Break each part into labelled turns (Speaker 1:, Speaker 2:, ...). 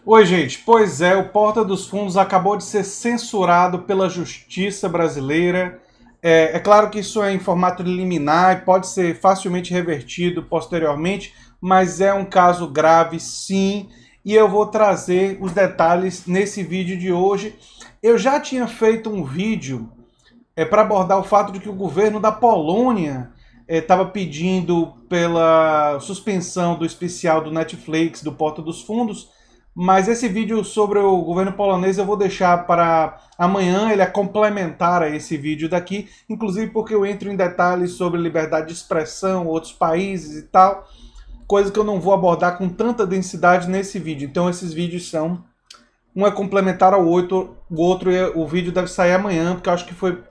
Speaker 1: Oi, gente. Pois é, o Porta dos Fundos acabou de ser censurado pela Justiça brasileira. É claro que isso é em formato liminar e pode ser facilmente revertido posteriormente, mas é um caso grave, sim, e eu vou trazer os detalhes nesse vídeo de hoje. Eu já tinha feito um vídeo para abordar o fato de que o governo da Polônia estava pedindo pela suspensão do especial do Netflix, do Porta dos Fundos, mas esse vídeo sobre o governo polonês eu vou deixar para amanhã, ele é complementar a esse vídeo daqui, inclusive porque eu entro em detalhes sobre liberdade de expressão, outros países e tal, coisa que eu não vou abordar com tanta densidade nesse vídeo. Então esses vídeos são, um é complementar ao outro, o vídeo deve sair amanhã, porque eu acho que foi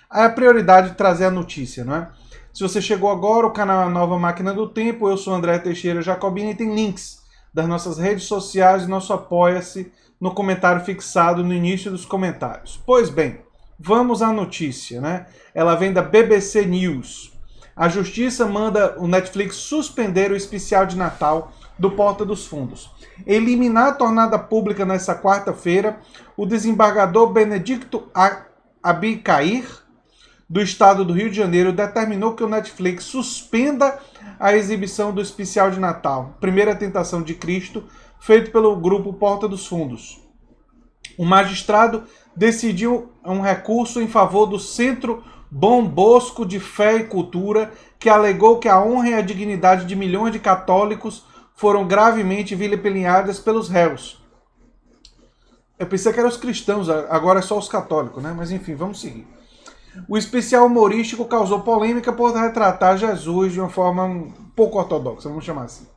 Speaker 1: a prioridade de trazer a notícia, não é? Se você chegou agora, o canal é a Nova Máquina do Tempo, eu sou André Teixeira Jacobini e tem links das nossas redes sociais e nosso Apoia-se no comentário fixado no início dos comentários. Pois bem, vamos à notícia, né? Ela vem da BBC News. A Justiça manda o Netflix suspender o especial de Natal do Porta dos Fundos. Eliminar a tornada pública nesta quarta-feira, o desembargador Benedicto Abicair, do estado do Rio de Janeiro, determinou que o Netflix suspenda a exibição do especial de Natal, Primeira Tentação de Cristo, feito pelo grupo Porta dos Fundos. O magistrado decidiu um recurso em favor do Centro Dom Bosco de Fé e Cultura, que alegou que a honra e a dignidade de milhões de católicos foram gravemente vilipendiadas pelos réus. Eu pensei que eram os cristãos, agora é só os católicos, né? Mas enfim, vamos seguir. O especial humorístico causou polêmica por retratar Jesus de uma forma um pouco ortodoxa, vamos chamar assim.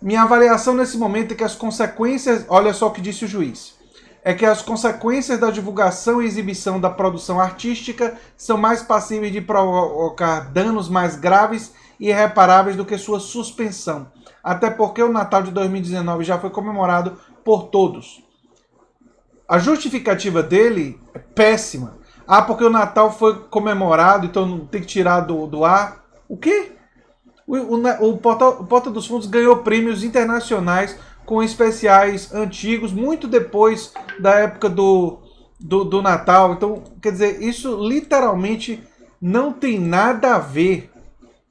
Speaker 1: Minha avaliação nesse momento é que as consequências, olha só o que disse o juiz, é que as consequências da divulgação e exibição da produção artística são mais passíveis de provocar danos mais graves e irreparáveis do que sua suspensão. Até porque o Natal de 2019 já foi comemorado por todos. A justificativa dele é péssima. Ah, porque o Natal foi comemorado, então não tem que tirar do ar. O quê? O Porta dos Fundos ganhou prêmios internacionais com especiais antigos, muito depois da época do Natal. Então, quer dizer, isso literalmente não tem nada a ver.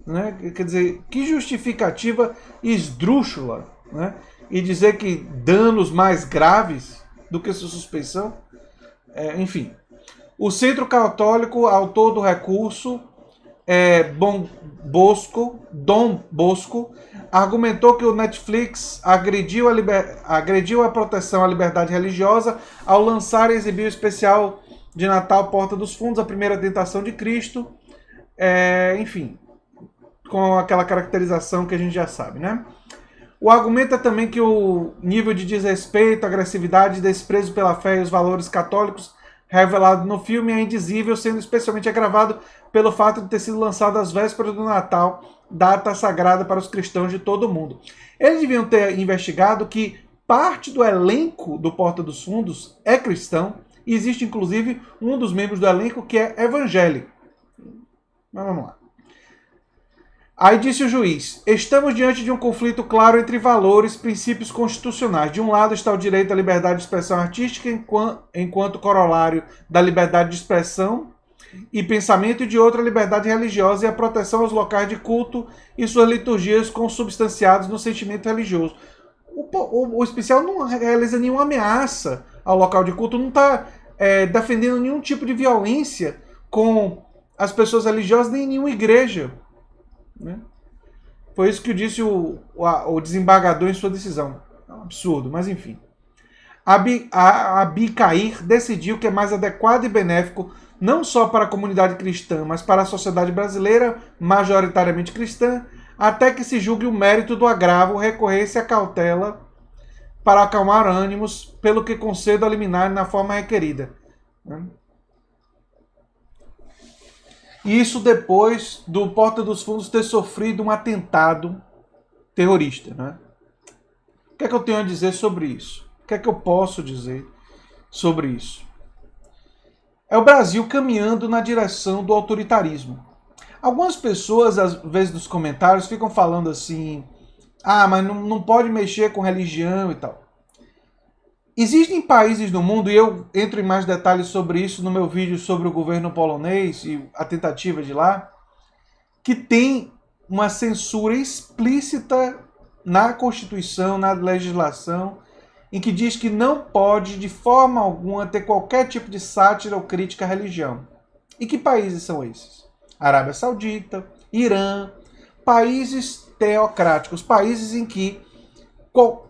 Speaker 1: Né? Quer dizer, que justificativa esdrúxula. Né? E dizer que danos mais graves do que sua suspensão. Enfim. O Centro Católico, autor do recurso, Dom Bosco, argumentou que o Netflix agrediu a proteção à liberdade religiosa ao lançar e exibir o especial de Natal Porta dos Fundos, a Primeira Tentação de Cristo, enfim, com aquela caracterização que a gente já sabe, né? O argumento é também que o nível de desrespeito, agressividade e desprezo pela fé e os valores católicos revelado no filme é indizível, sendo especialmente agravado pelo fato de ter sido lançado às vésperas do Natal, data sagrada para os cristãos de todo o mundo. Eles deviam ter investigado que parte do elenco do Porta dos Fundos é cristão, e existe inclusive um dos membros do elenco que é evangélico. Mas vamos lá. Aí disse o juiz, estamos diante de um conflito claro entre valores, princípios constitucionais. De um lado está o direito à liberdade de expressão artística enquanto corolário da liberdade de expressão e pensamento, e de outro a liberdade religiosa e a proteção aos locais de culto e suas liturgias consubstanciados no sentimento religioso. O especial não realiza nenhuma ameaça ao local de culto, não está defendendo nenhum tipo de violência com as pessoas religiosas, nem nenhuma igreja. Né? Foi isso que disse o desembargador em sua decisão. É um absurdo, mas enfim. Abicair decidiu que é mais adequado e benéfico não só para a comunidade cristã, mas para a sociedade brasileira, majoritariamente cristã, até que se julgue o mérito do agravo, recorrer-se à cautela para acalmar ânimos, pelo que concedo a liminar na forma requerida. Né? Isso depois do Porta dos Fundos ter sofrido um atentado terrorista. Né? O que é que eu tenho a dizer sobre isso? O que é que eu posso dizer sobre isso? É o Brasil caminhando na direção do autoritarismo. Algumas pessoas, às vezes, nos comentários, ficam falando assim, ah, mas não pode mexer com religião e tal. Existem países no mundo, e eu entro em mais detalhes sobre isso no meu vídeo sobre o governo polonês e a tentativa de lá, que tem uma censura explícita na Constituição, na legislação, em que diz que não pode, de forma alguma, ter qualquer tipo de sátira ou crítica à religião. E que países são esses? Arábia Saudita, Irã, países teocráticos, países em que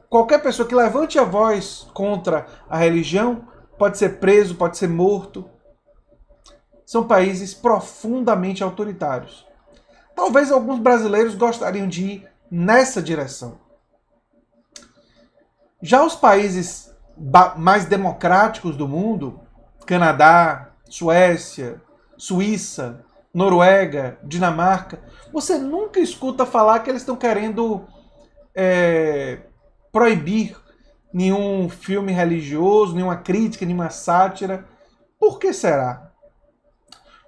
Speaker 1: qualquer pessoa que levante a voz contra a religião pode ser preso, pode ser morto. São países profundamente autoritários. Talvez alguns brasileiros gostariam de ir nessa direção. Já os países mais democráticos do mundo, Canadá, Suécia, Suíça, Noruega, Dinamarca, você nunca escuta falar que eles estão querendo proibir nenhum filme religioso, nenhuma crítica, nenhuma sátira. Por que será?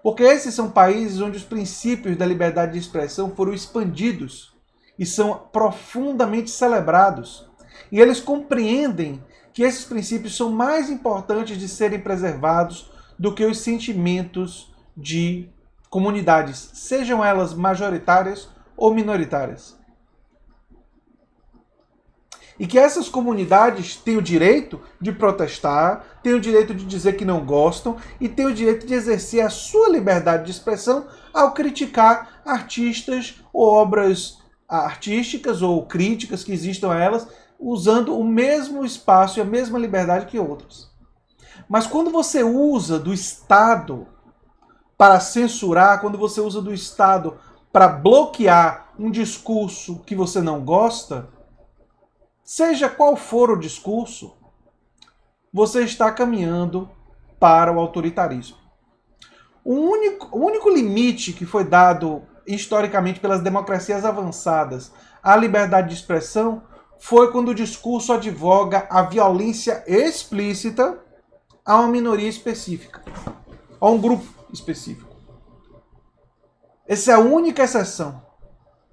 Speaker 1: Porque esses são países onde os princípios da liberdade de expressão foram expandidos e são profundamente celebrados. E eles compreendem que esses princípios são mais importantes de serem preservados do que os sentimentos de comunidades, sejam elas majoritárias ou minoritárias. E que essas comunidades têm o direito de protestar, têm o direito de dizer que não gostam e têm o direito de exercer a sua liberdade de expressão ao criticar artistas ou obras artísticas ou críticas que existam a elas, usando o mesmo espaço e a mesma liberdade que outros. Mas quando você usa do Estado para censurar, quando você usa do Estado para bloquear um discurso que você não gosta, seja qual for o discurso, você está caminhando para o autoritarismo. O único limite que foi dado historicamente pelas democracias avançadas à liberdade de expressão foi quando o discurso advoga a violência explícita a uma minoria específica, a um grupo específico. Essa é a única exceção.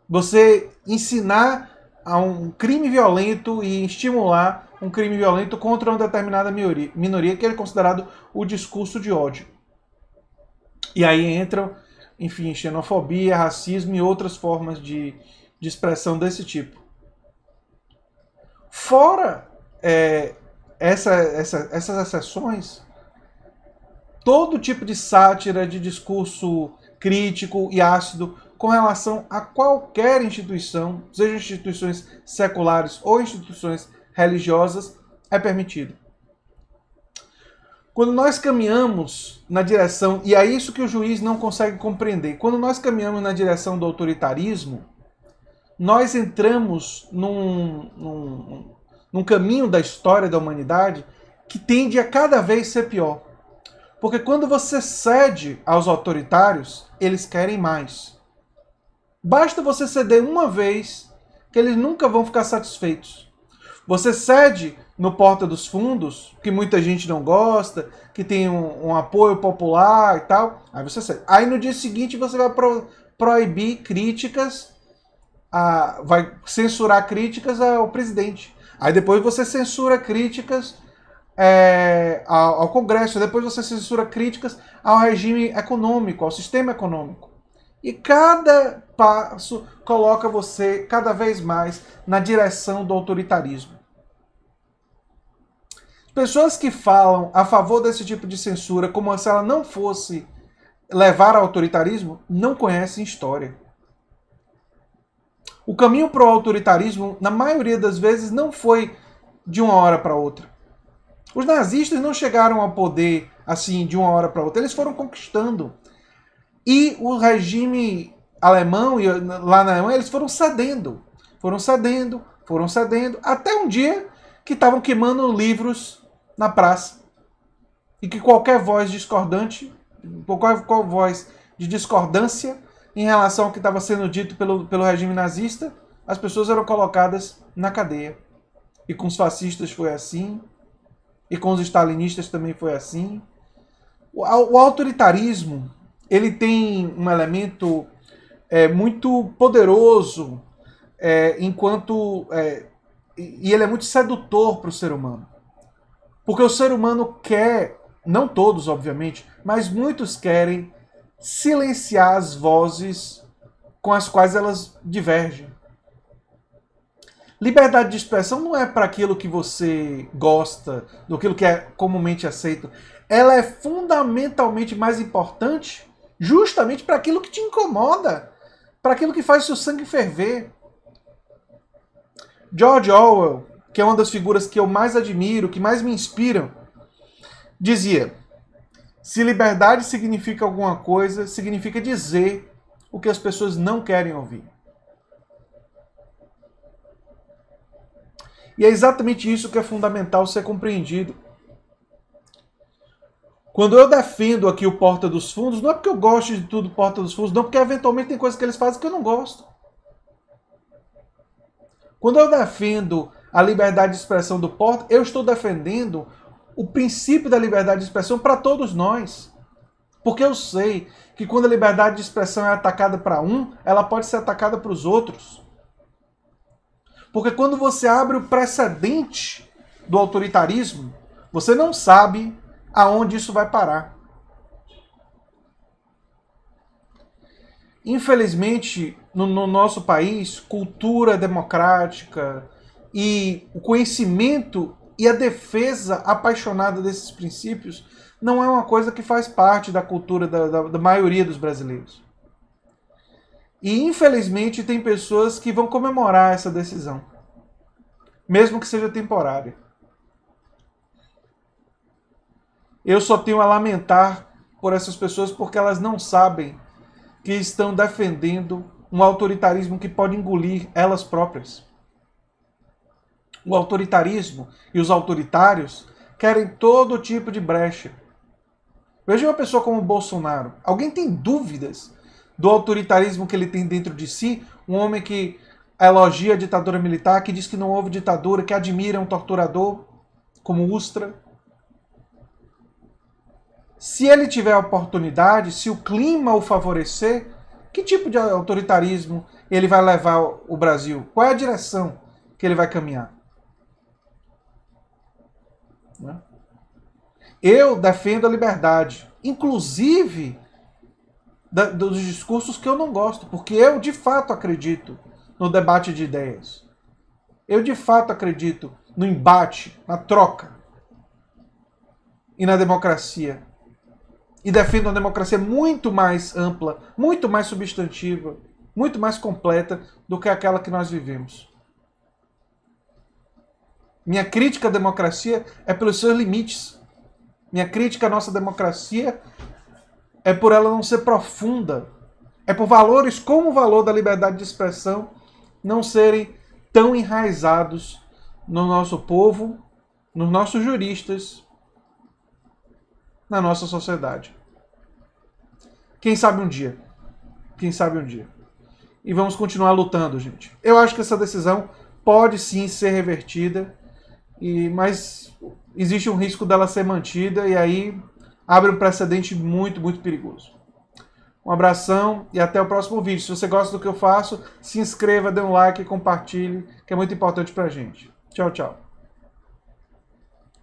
Speaker 1: Você ensinar a um crime violento e estimular um crime violento contra uma determinada minoria, que é considerado o discurso de ódio. E aí entram, enfim, xenofobia, racismo e outras formas de expressão desse tipo. Fora essas exceções, todo tipo de sátira, de discurso crítico e ácido com relação a qualquer instituição, seja instituições seculares ou instituições religiosas, é permitido. Quando nós caminhamos na direção, e é isso que o juiz não consegue compreender, quando nós caminhamos na direção do autoritarismo, nós entramos num caminho da história da humanidade que tende a cada vez ser pior. Porque quando você cede aos autoritários, eles querem mais. Basta você ceder uma vez que eles nunca vão ficar satisfeitos. Você cede no Porta dos Fundos, que muita gente não gosta, que tem um apoio popular e tal, aí você cede. Aí no dia seguinte você vai proibir críticas, vai censurar críticas ao presidente. Aí depois você censura críticas ao Congresso, depois você censura críticas ao regime econômico, ao sistema econômico. E cada passo coloca você cada vez mais na direção do autoritarismo. Pessoas que falam a favor desse tipo de censura como se ela não fosse levar ao autoritarismo, não conhecem história. O caminho para o autoritarismo, na maioria das vezes, não foi de uma hora para outra. Os nazistas não chegaram ao poder assim de uma hora para outra, eles foram conquistando. E o regime alemão, e lá na Alemanha, eles foram cedendo, até um dia que estavam queimando livros na praça. E que qualquer voz discordante, qualquer voz de discordância em relação ao que estava sendo dito pelo regime nazista, as pessoas eram colocadas na cadeia. E com os fascistas foi assim, e com os stalinistas também foi assim. O autoritarismo, ele tem um elemento muito poderoso, e ele é muito sedutor para o ser humano. Porque o ser humano quer, não todos, obviamente, mas muitos querem silenciar as vozes com as quais elas divergem. Liberdade de expressão não é para aquilo que você gosta, do aquilo que é comumente aceito. Ela é fundamentalmente mais importante justamente para aquilo que te incomoda, para aquilo que faz o seu sangue ferver. George Orwell, que é uma das figuras que eu mais admiro, que mais me inspiram, dizia: se liberdade significa alguma coisa, significa dizer o que as pessoas não querem ouvir. E é exatamente isso que é fundamental ser compreendido. Quando eu defendo aqui o Porta dos Fundos, não é porque eu gosto de tudo Porta dos Fundos, não, porque eventualmente tem coisas que eles fazem que eu não gosto. Quando eu defendo a liberdade de expressão do Porta, eu estou defendendo o princípio da liberdade de expressão para todos nós. Porque eu sei que quando a liberdade de expressão é atacada para um, ela pode ser atacada para os outros. Porque quando você abre o precedente do autoritarismo, você não sabe aonde isso vai parar. Infelizmente, no nosso país, cultura democrática e o conhecimento e a defesa apaixonada desses princípios não é uma coisa que faz parte da cultura da maioria dos brasileiros. E, infelizmente, tem pessoas que vão comemorar essa decisão, mesmo que seja temporária. Eu só tenho a lamentar por essas pessoas porque elas não sabem que estão defendendo um autoritarismo que pode engolir elas próprias. O autoritarismo e os autoritários querem todo tipo de brecha. Veja uma pessoa como o Bolsonaro. Alguém tem dúvidas do autoritarismo que ele tem dentro de si? Um homem que elogia a ditadura militar, que diz que não houve ditadura, que admira um torturador como Ustra. Se ele tiver a oportunidade, se o clima o favorecer, que tipo de autoritarismo ele vai levar o Brasil? Qual é a direção que ele vai caminhar? Eu defendo a liberdade, inclusive dos discursos que eu não gosto, porque eu de fato acredito no debate de ideias. Eu de fato acredito no embate, na troca e na democracia. E defendo uma democracia muito mais ampla, muito mais substantiva, muito mais completa do que aquela que nós vivemos. Minha crítica à democracia é pelos seus limites. Minha crítica à nossa democracia é por ela não ser profunda. É por valores como o valor da liberdade de expressão não serem tão enraizados no nosso povo, nos nossos juristas, na nossa sociedade. Quem sabe um dia. Quem sabe um dia. E vamos continuar lutando, gente. Eu acho que essa decisão pode sim ser revertida, mas existe um risco dela ser mantida e aí abre um precedente muito, muito perigoso. Um abração e até o próximo vídeo. Se você gosta do que eu faço, se inscreva, dê um like e compartilhe, que é muito importante pra gente. Tchau, tchau.